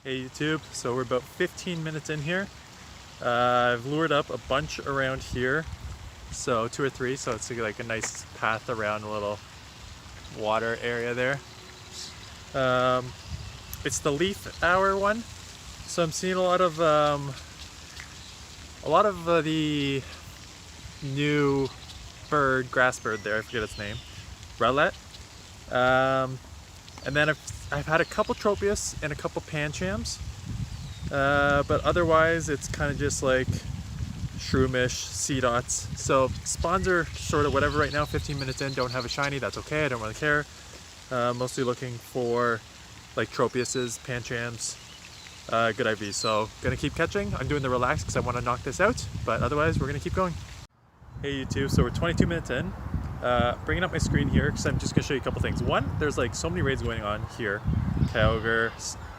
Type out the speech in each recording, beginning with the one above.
Hey YouTube, so we're about 15 minutes in here. I've lured up a bunch around here, so 2 or 3, so it's like a nice path around a little water area there. It's the leaf hour one, so I'm seeing a lot of the new grass bird there. I forget its name, Rowlet. Um, and then I've had a couple tropius and a couple panchams. But otherwise it's kind of just like shroomish, sea dots. So spawns are sort of whatever right now, 15 minutes in, don't have a shiny, that's okay, I don't really care. Mostly looking for like tropiuses, panchams, good IVs. So gonna keep catching. I'm doing the relax because I want to knock this out, but otherwise we're gonna keep going. Hey YouTube, so we're 22 minutes in. Bringing up my screen here because I'm just gonna show you a couple things. One, there's like so many raids going on here. Kyogre,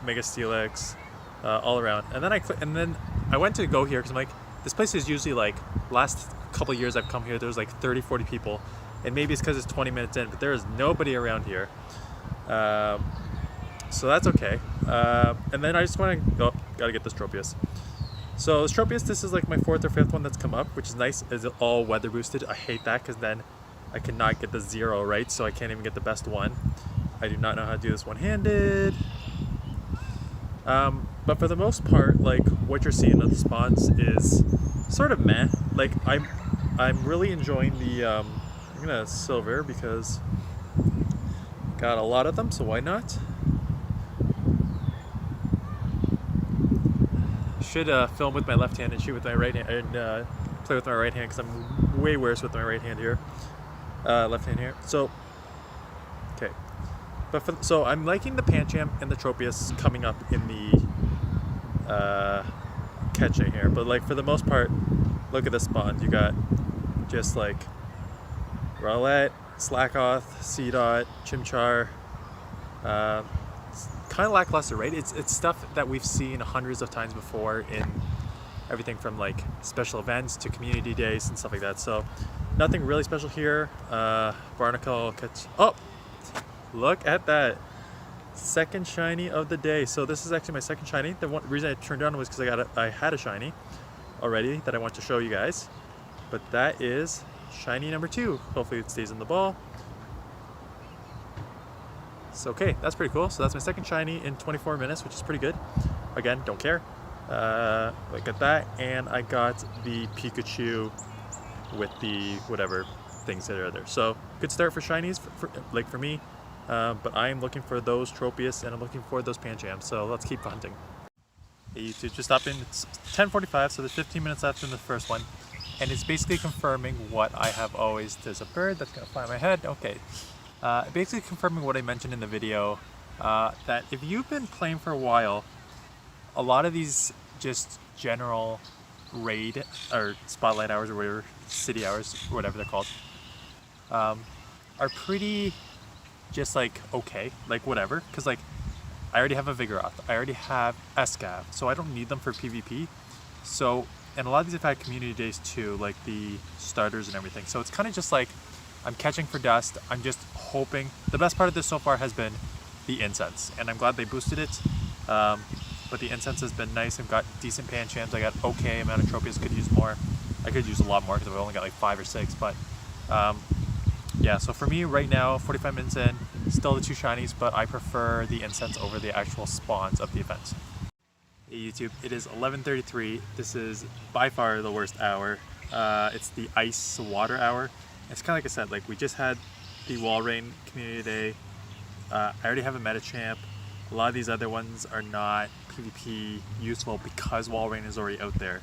Mega Steelix, all around. And then I went to go here because I'm like, this place is usually like, last couple years I've come here, there's like 30, 40 people. And maybe it's because it's 20 minutes in, but there is nobody around here. So that's okay. And then I just want to, gotta get this Tropius. So this Tropius, this is like my 4th or 5th one that's come up, which is nice. Is it all weather boosted? I hate that because then I cannot get the 0 right, so I can't even get the best one. I do not know how to do this one-handed. But for the most part, like what you're seeing of the spawns is sort of meh. Like I'm really enjoying the I'm gonna silver because got a lot of them, so why not? Should film with my left hand and shoot with my right hand, and play with my right hand because I'm way worse with my right hand here, left hand here. So okay, but so I'm liking the Pancham and the Tropius coming up in the catching here, but like for the most part, look at the spawn. You got just like Rowlet, Slackoth, Seedot, Chimchar. Kind of lackluster, right? It's stuff that we've seen hundreds of times before in everything from like special events to community days and stuff like that. So nothing really special here. Barnacle catch. Oh, look at that. Second shiny of the day. So this is actually my second shiny. The reason I turned it on was because I had a shiny already that I want to show you guys. But that is shiny number 2. Hopefully it stays in the ball. So okay, that's pretty cool. So that's my second shiny in 24 minutes, which is pretty good. Again, don't care. Look at that. And I got the Pikachu with the whatever things that are there. So good start for shinies, for me. But I am looking for those Tropius and I'm looking for those Panchams. So let's keep hunting. Hey YouTube, just stop in. It's 10:45, so there's 15 minutes left in the first one. And it's basically confirming what I have always, there's a bird that's gonna fly in my head. Okay. Basically confirming what I mentioned in the video, that if you've been playing for a while, a lot of these just general raid or spotlight hours or whatever, city hours, whatever they're called, are pretty just like okay, like whatever, because like I already have a Vigoroth, I already have Escav, so I don't need them for PvP. So, and a lot of these have had community days too, like the starters and everything, so it's kind of just like I'm catching for dust. I'm just hoping. The best part of this so far has been the incense, and I'm glad they boosted it. But the incense has been nice. I've got decent Panchams. I got okay amount of Tropius. Could use more. I could use a lot more because I've only got like 5 or 6. But yeah, so for me right now, 45 minutes in, still the 2 shinies, but I prefer the incense over the actual spawns of the event. Hey YouTube, it is 11:33. This is by far the worst hour. It's the ice water hour. It's kind of like I said, like we just had the Walrein community day. I already have a Metachamp. A lot of these other ones are not PvP useful because Walrein is already out there.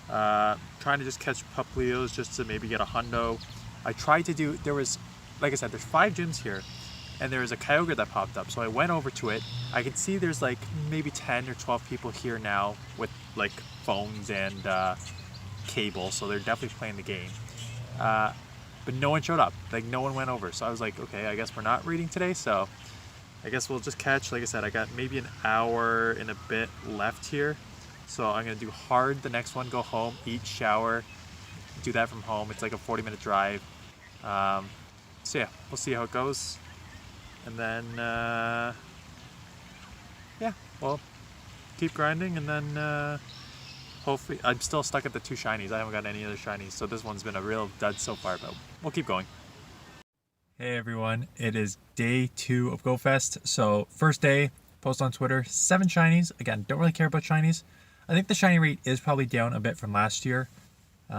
Trying to just catch Pupleos just to maybe get a hundo. I tried to do, there was, like I said, there's 5 gyms here and there was a Kyogre that popped up. So I went over to it. I could see there's like maybe 10 or 12 people here now with like phones and cable. So they're definitely playing the game. But no one showed up, like no one went over. So I was like, okay, I guess we're not reading today. So I guess we'll just catch, like I said, I got maybe an hour and a bit left here. So I'm gonna do hard the next one, go home, eat, shower, do that from home. It's like a 40-minute drive. So yeah, we'll see how it goes. And then, yeah, well, keep grinding, and then hopefully I'm still stuck at the 2 shinies. I haven't got any other shinies, so this one's been a real dud so far, but we'll keep going. Hey everyone, it is day 2 of GoFest. So first day, post on Twitter, 7 shinies. Again, don't really care about shinies. I think the shiny rate is probably down a bit from last year.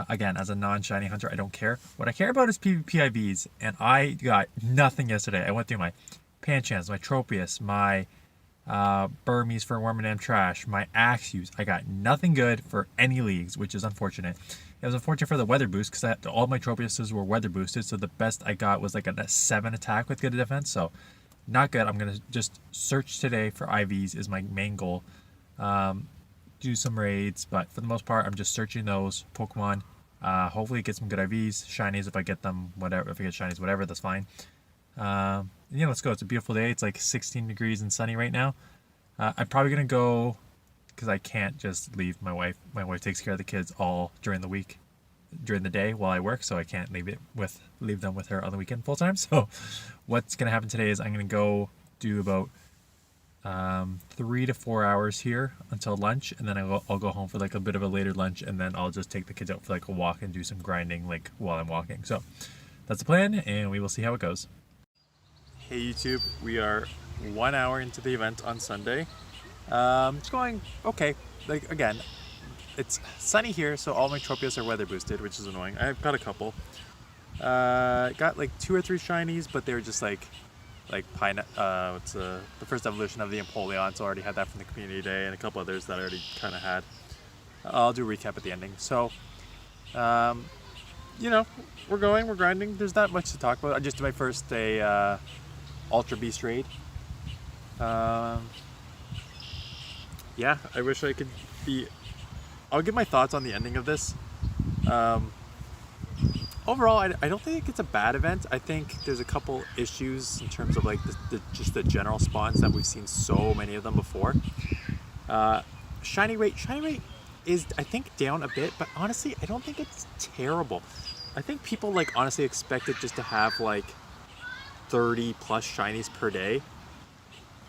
Again, as a non-shiny hunter, I don't care. What I care about is PvP IVs, and I got nothing yesterday. I went through my Panchams, my Tropius, my Burmese for Wormadam Trash, my Axews. I got nothing good for any leagues, which is unfortunate. It was unfortunate for the weather boost because all my Tropiuses were weather boosted, so the best I got was like a 7 attack with good defense, so not good. I'm going to just search today for IVs is my main goal. Do some raids, but for the most part, I'm just searching those Pokemon. Hopefully get some good IVs, shinies if I get them, whatever. If I get shinies, whatever, that's fine. Yeah, let's go. It's a beautiful day. It's like 16 degrees and sunny right now. I'm probably gonna go because I can't just leave my wife. My wife takes care of the kids all during the week, during the day while I work, so I can't leave them with her on the weekend full time. So, what's gonna happen today is I'm gonna go do about 3 to 4 hours here until lunch, and then I'll go home for like a bit of a later lunch, and then I'll just take the kids out for like a walk and do some grinding like while I'm walking. So that's the plan, and we will see how it goes. Hey YouTube, we are 1 hour into the event on Sunday. It's going okay. Like again, it's sunny here, so all my Tropius are weather boosted, which is annoying. I've got a couple. Got like 2 or 3 shinies, but they were just like the first evolution of the Empoleon, so I already had that from the community day, and a couple others that I already kind of had. I'll do a recap at the ending. So, you know, we're grinding. There's not much to talk about. I just did my first day Ultra Beast raid. Yeah, I wish I could be. I'll give my thoughts on the ending of this. Overall, I don't think it's a bad event. I think there's a couple issues in terms of like just the general spawns that we've seen so many of them before. Shiny rate is I think down a bit, but honestly, I don't think it's terrible. I think people like honestly expected just to have like 30 plus shinies per day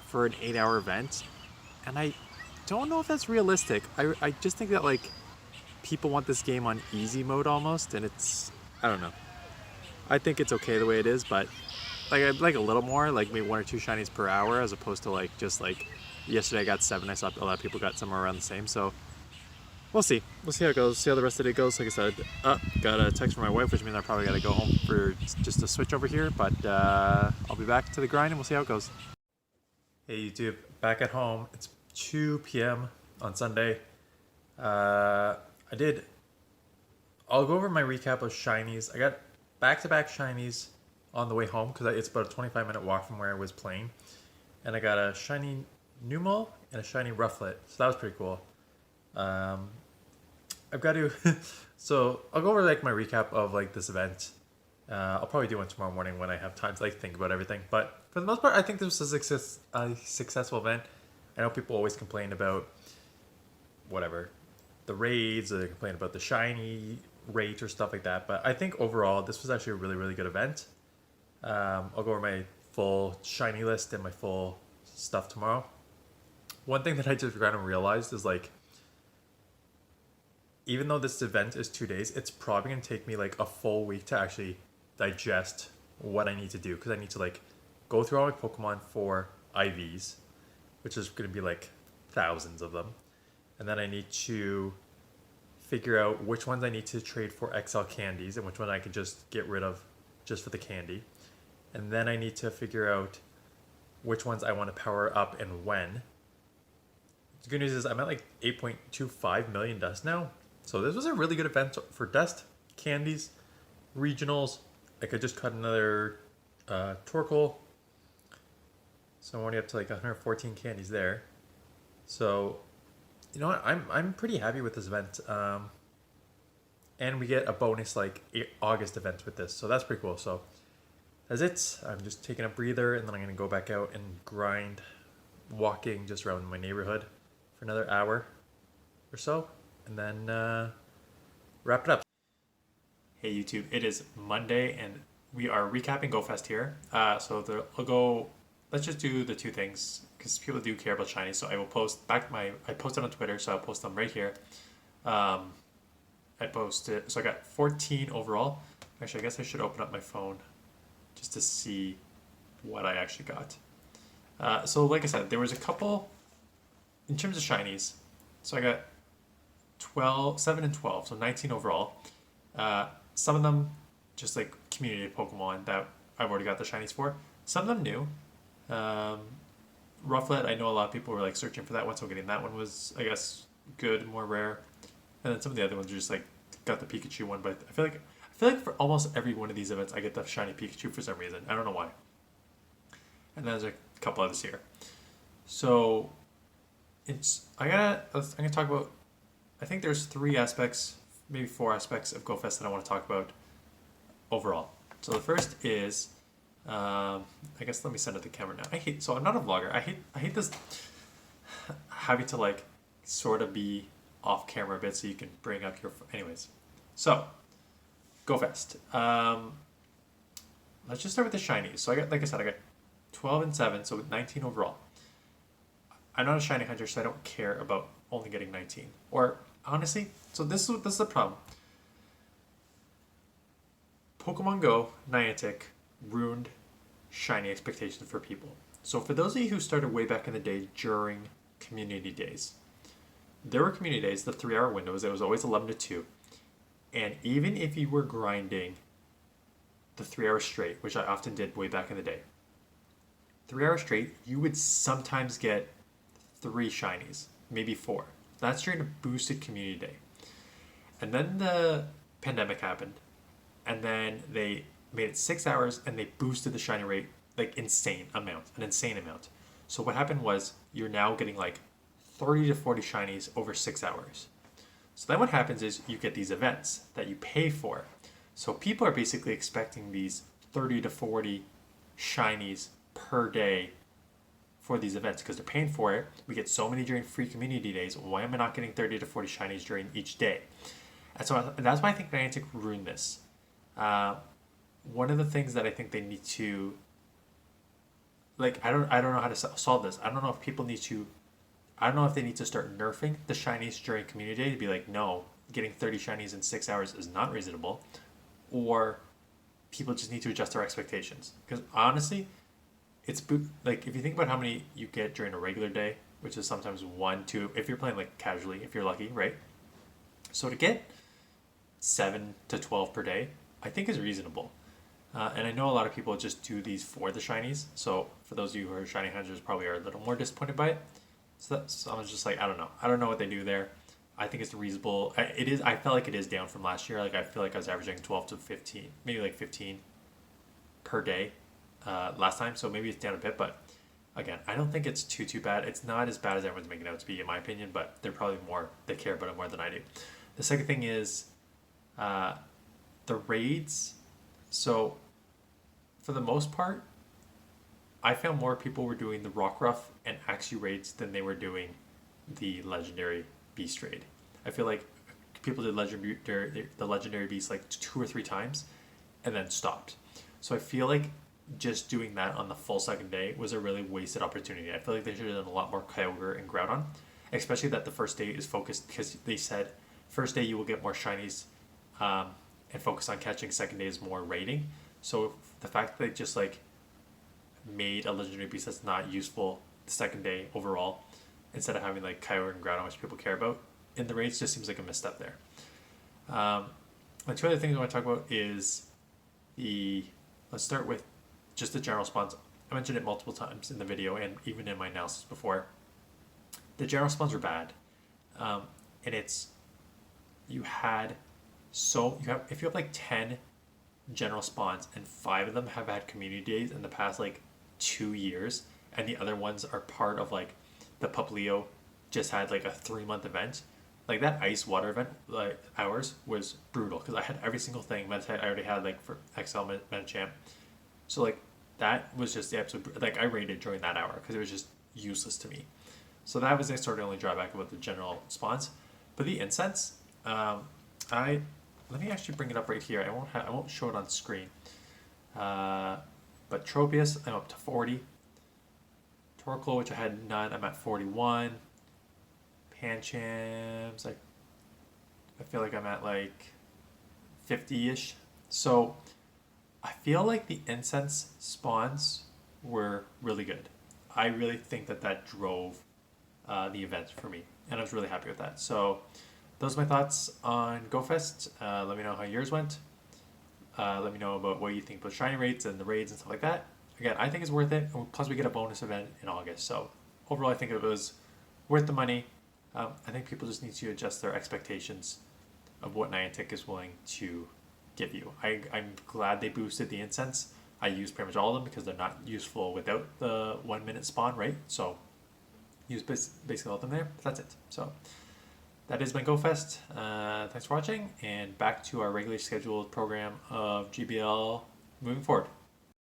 for an 8-hour event, and I don't know if that's realistic. I just think that like people want this game on easy mode almost, and I don't know. I think it's okay the way it is, but like I'd like a little more, like maybe 1 or 2 shinies per hour, as opposed to like just like yesterday I got 7. I saw a lot of people got somewhere around the same. So we'll see. We'll see how it goes. See how the rest of the day goes. Like I said, got a text from my wife, which means I probably got to go home for just a switch over here. But I'll be back to the grind, and we'll see how it goes. Hey YouTube, back at home. It's 2 p.m. on Sunday. I'll go over my recap of shinies. I got back-to-back shinies on the way home because it's about a 25-minute walk from where I was playing. And I got a shiny Numel and a shiny Rufflet. So that was pretty cool. I've got to... So I'll go over like my recap of like this event. I'll probably do one tomorrow morning when I have time to like think about everything. But for the most part, I think this was a successful event. I know people always complain about whatever, the raids, or they complain about the shiny rate or stuff like that, but I think overall this was actually a really, really good event. I'll go over my full shiny list and my full stuff tomorrow. One thing that I just kind of realized is like, even though this event is 2 days, it's probably gonna take me like a full week to actually digest what I need to do, because I need to like go through all my Pokemon for IVs, which is gonna be like thousands of them, and then I need to figure out which ones I need to trade for XL candies and which one I can just get rid of just for the candy. And then I need to figure out which ones I want to power up and when. The good news is I'm at like 8.25 million dust now. So this was a really good event for dust, candies, regionals. I could just cut another Torkoal. So I'm only up to like 114 candies there. So you know what? I'm pretty happy with this event, and we get a bonus like August event with this, so that's pretty cool. So that's it. I'm just taking a breather, and then I'm gonna go back out and grind, walking just around my neighborhood for another hour or so, and then wrap it up. Hey YouTube, it is Monday, and we are recapping GoFest here. So I'll go let's just do the two things because people do care about shinies. So I will post back I posted on Twitter, so I'll post them right here. Um, I posted, so I got 14 overall. Actually, I guess I should open up my phone just to see what I actually got. So like I said, there was a couple in terms of shinies. So I got 12, 7 and 12, so 19 overall. Some of them just like community Pokemon that I've already got the shinies for. Some of them new. Um, Rufflet, I know a lot of people were like searching for that one, so getting that one was, I guess, good, more rare. And then some of the other ones are just like got the Pikachu one, but I feel like for almost every one of these events, I get the shiny Pikachu for some reason. I don't know why. And then there's a couple others here. So I'm gonna talk about. I think there's 3 aspects, maybe 4 aspects of GoFest that I want to talk about overall. So the first is, I guess let me send it to the camera now. So I'm not a vlogger. I hate this having to like sort of be off camera a bit so you can bring up your, anyways. So, GoFest. Let's just start with the shinies. So like I said, I got 12 and 7, so 19 overall. I'm not a shiny hunter, so I don't care about only getting 19. Or honestly, so this is the problem. Pokemon Go, Niantic ruined shiny expectations for people. So for those of you who started way back in the day during community days, there were community days, the 3-hour windows, it was always 11 to 2. And even if you were grinding the 3 hours straight, which I often did way back in the day, 3 hours straight, you would sometimes get 3 shinies, maybe 4. That's during a boosted community day. And then the pandemic happened, and then they made it 6 hours, and they boosted the shiny rate like an insane amount. So what happened was you're now getting like 30 to 40 shinies over 6 hours. So then what happens is you get these events that you pay for. So people are basically expecting these 30 to 40 shinies per day for these events because they're paying for it. We get so many during free community days. Why am I not getting 30 to 40 shinies during each day? And so that's why I think Niantic ruined this. One of the things that I think they need to, like, I don't know how to solve this. I don't know if they need to start nerfing the shinies during community day to be like, no, getting 30 shinies in 6 hours is not reasonable, or people just need to adjust their expectations. Because honestly, it's like if you think about how many you get during a regular day, which is sometimes 1, 2, if you're playing like casually, if you're lucky, right? So to get 7 to 12 per day, I think is reasonable. And I know a lot of people just do these for the shinies. So for those of you who are shiny hunters, probably are a little more disappointed by it. So I was just like, I don't know. I don't know what they do there. I think it's reasonable. It is. I felt like it is down from last year. Like I feel like I was averaging 12 to 15, maybe like 15 per day last time. So maybe it's down a bit. But again, I don't think it's too bad. It's not as bad as everyone's making it out to be, in my opinion. But they're probably they care about it more than I do. The second thing is the raids. So for the most part, I found more people were doing the Rockruff and Axew raids than they were doing the Legendary Beast raid. I feel like people did the Legendary Beast like 2 or 3 times and then stopped. So I feel like just doing that on the full second day was a really wasted opportunity. I feel like they should have done a lot more Kyogre and Groudon, especially that the first day is focused because they said first day you will get more shinies and focus on catching, second day is more raiding. So the fact that they just like made a legendary beast that's not useful the second day overall, instead of having like Kyogre and Groudon, which people care about in the raids, just seems like a misstep there. The 2 other things I want to talk about is let's start with just the general spawns. I mentioned it multiple times in the video and even in my analysis before. The general spawns are bad, and it's if you have like 10 general spawns and 5 of them have had community days in the past like 2 years, and the other ones are part of like the Puplio just had like a 3-month event. Like that ice water event, like ours was brutal because I had every single thing. I already had like for XL Metachamp, so like that was just the absolute, like I rated during that hour because it was just useless to me. So that was the sort of only drawback about the general spawns. But the incense, let me actually bring it up right here. I won't show it on screen. But Tropius, I'm up to 40. Torkoal, which I had none, I'm at 41. Panchams, I feel like I'm at like 50-ish. So I feel like the incense spawns were really good. I really think that that drove the event for me, and I was really happy with that. So those are my thoughts on GoFest. Let me know how yours went. Let me know about what you think about shiny rates and the raids and stuff like that. Again, I think it's worth it. Plus, we get a bonus event in August. So overall, I think it was worth the money. I think people just need to adjust their expectations of what Niantic is willing to give you. I'm glad they boosted the incense. I use pretty much all of them because they're not useful without the 1 minute spawn, right? So use basically all of them there. But that's it. So that is my GoFest. Thanks for watching, and back to our regularly scheduled program of GBL moving forward.